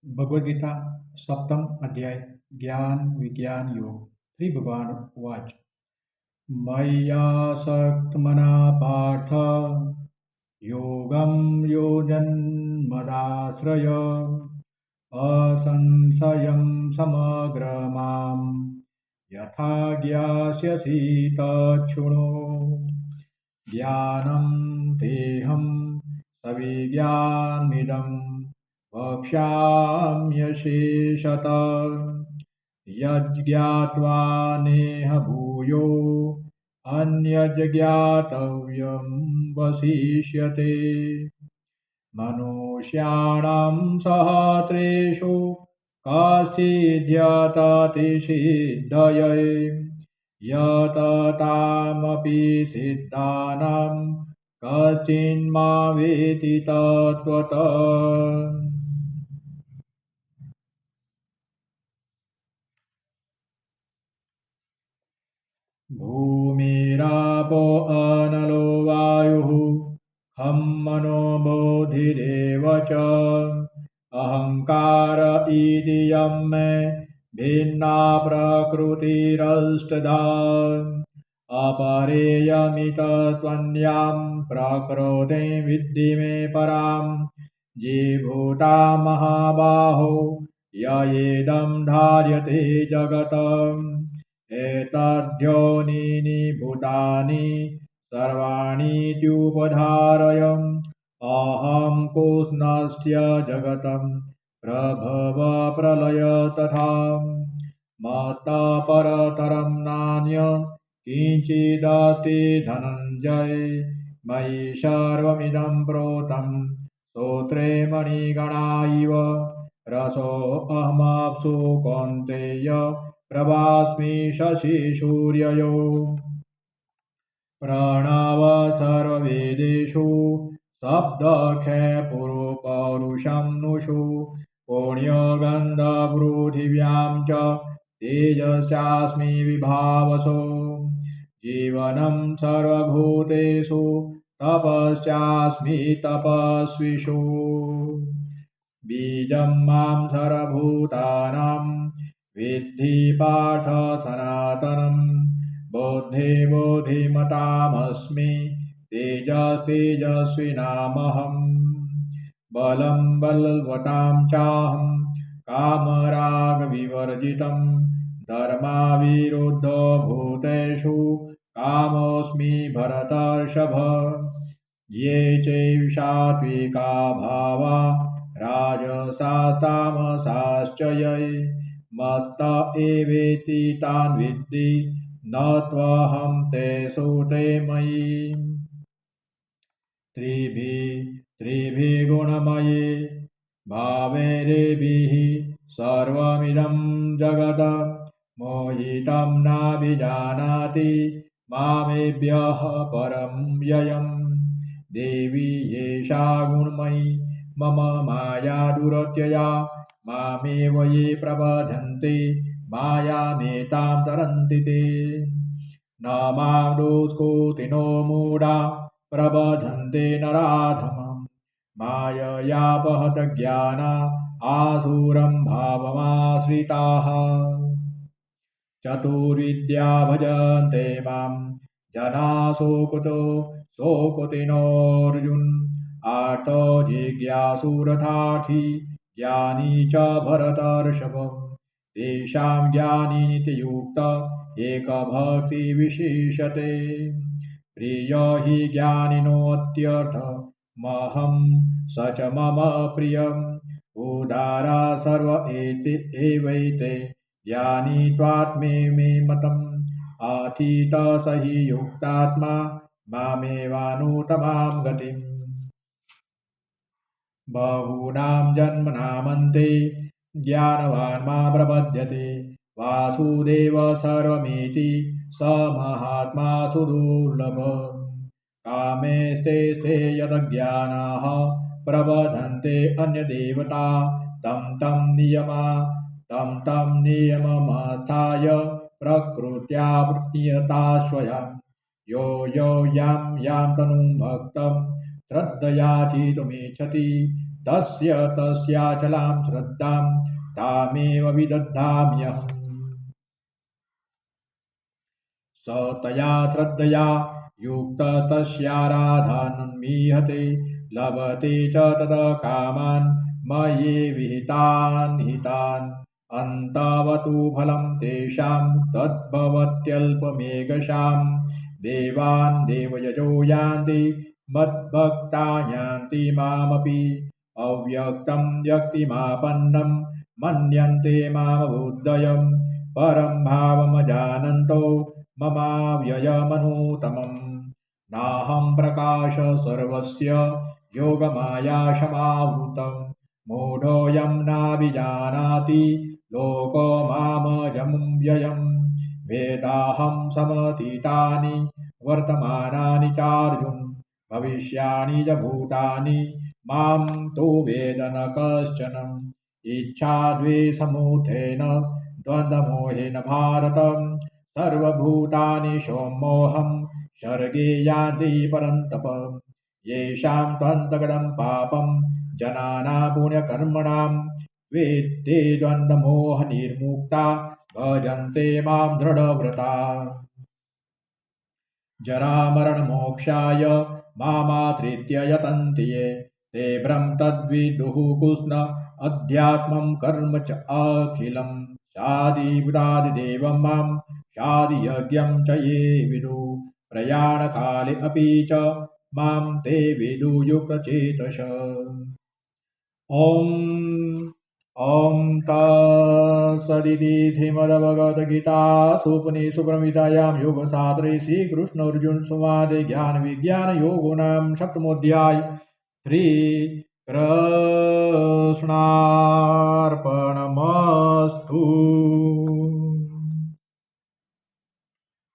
भगवद गीता सप्तम अध्याय ज्ञान विज्ञान योग। श्री भगवान उवाच मय्यासक्तमना पार्थ योगं योजन्मदाश्रय असंशयं समग्रमां यथा ज्ञास्यसि तच्छृणु। ज्ञानं तेहं सविज्ञानमिदं वक्ष्याम्यशेषतः यज्ज्ञात्वा नेह भूयो अन्यज्ज्ञातव्यं वसिष्यते। मनुष्याणां सहस्रेषु कश्चिद्यततिसिद्धये यततामपि सिद्धानां कश्चिन्मावेति तत्त्वतः। भूमिरापो अनलो वायुः खं मनो बुद्धिरेव च अहङ्कार इति यं मे भिन्ना प्रकृतिरष्टधा अपरेयमितत्वन्यां प्रकृतिं विद्धि मे परां जीभूता महाबाहो ययेदं धार्यते जगत् एतद्योनीनि भूतानि सर्वाणीत्युपधारयम् अहं कृष्णस्य जगतं प्रभव प्रलय तथा मत्तः परतरं नान्य किञ्चिदस्ति धनञ्जय मयि सर्वमिदं प्रोतं स्तोत्रे मणिगणा इव रसोऽहमप्सु कौन्तेय प्रभास्मि शशिसूर्ययोः। प्रणव सर्ववेदेषु शब्दखे पुरुपौरुषं नुषु पुण्यगन्धपृथिव्यां च तेजस्यास्मि विभावसो। जीवनं सर्वभूतेषु तपस्यास्मि तपस्विषु। बीजं मां सर्वभूतानां विद्धि पार्थ सनातनं बुद्धिमतामस्मि तेजस्तेजस्विनामहं बलं बलवतां चाहं कामरागविवर्जितं धर्माविरुद्धो भूतेषु कामोऽस्मि भरतर्षभ। ये चैव सात्विका भावा राजसास्तामसाश्च ये मत्त एवेति तान् विद्धि न त्वहं तेषु ते मयि। त्रिभिः गुणमये भावैरेभिः सर्वमिदं जगत् मोहितं नाभिजानाति मामेभ्यः परं ययम्। देवी एषा गुणमयी मम माया दुरत्यया मामेव ये प्रबध्यन्ते मायामेतां तरन्ति ते। न मां दुष्कृतिनो मूढा प्रबध्यन्ते नराधमं माययापहतज्ञाना आसुरं भावमाश्रिताः। चतुर्विद्या भजन्ते मां जनाः सुकृतिनोऽर्जुन आर्तो जिज्ञासुरथार्थी ज्ञानी च भरतर्षभ। तेषां ज्ञानी नित्ययुक्त एकभक्तिविशिष्यते। प्रिय हि ज्ञानिनोऽत्यर्थमहं स च मम प्रियम्। उदारा सर्व एवैते ज्ञानी त्वात्मे मतम् अतीत स हि युक्तात्मा मामेवानुत्तमां गतिम्। बहूनां जन्मनामन्ते ज्ञानवान् मां प्रपद्यते वासुदेव सर्वमिति स महात्मा सुदुर्लभः। कामेस्ते यतज्ञानाः प्रबध्यन्ते अन्यदेवता तं नियममस्थाय प्रकृत्या नियता स्वयं। यो यो यां तनुं भक्तं श्रद्धया चितुमिच्छति तस्य तस्याचलां श्रद्धां तामेव विदधाम्यहम्। स तया श्रद्धया युक्तः तस्याराधनमीहते लभते च ततः कामान् मयि विहितान् हितान्। अन्तवतु फलं तेषां तद्भवत्यल्पमेकषां। देवान् देवयजो यान्ति मद्भक्ता यान्ति मामपि। अव्यक्तं व्यक्तिमापन्नं मन्यन्ते मामबुद्धयम्। परं भावमजानन्तो ममाव्ययमनूतमम्। नाहं प्रकाश सर्वस्य योगमायाशमावृतं। मूढोऽयं नाभिजानाति लोको मामजं व्ययम्। वेदाहं समतीतानि वर्तमानानि चार्जुन। भविष्याणि च भूतानि मां तु वेद न कश्चन। इच्छाद्वेषसमुत्थेन द्वन्द्वमोहेन भारत। सर्वभूतानि सोमोऽहं सर्गे यान्ति परन्तप। येषां त्वन्तगतं पापं जनानां पुण्यकर्मणां वेत्ते द्वन्द्वमोहनिर्मुक्ता भजन्ते मां दृढव्रता। जरामरणमोक्षाय मामाश्रित्य यतन्ति ये ते ब्रह्म तद्विदुः कृष्ण अध्यात्मं कर्म च अखिलम्। शादिभूतादिदेवं मां शादियज्ञं च ये विदुः प्रयाणकाले अपि च मां ते विदुयुक्तचेतस। ॐ तत्सदिति श्रीमद्भगवद्गीतासूपनिषत्सु ब्रह्मविद्यायां योगशास्त्रे श्रीकृष्णार्जुनसंवादे ज्ञानविज्ञानयोगो नाम सप्तमोऽध्यायः। श्रीकृष्णार्पणमस्तु।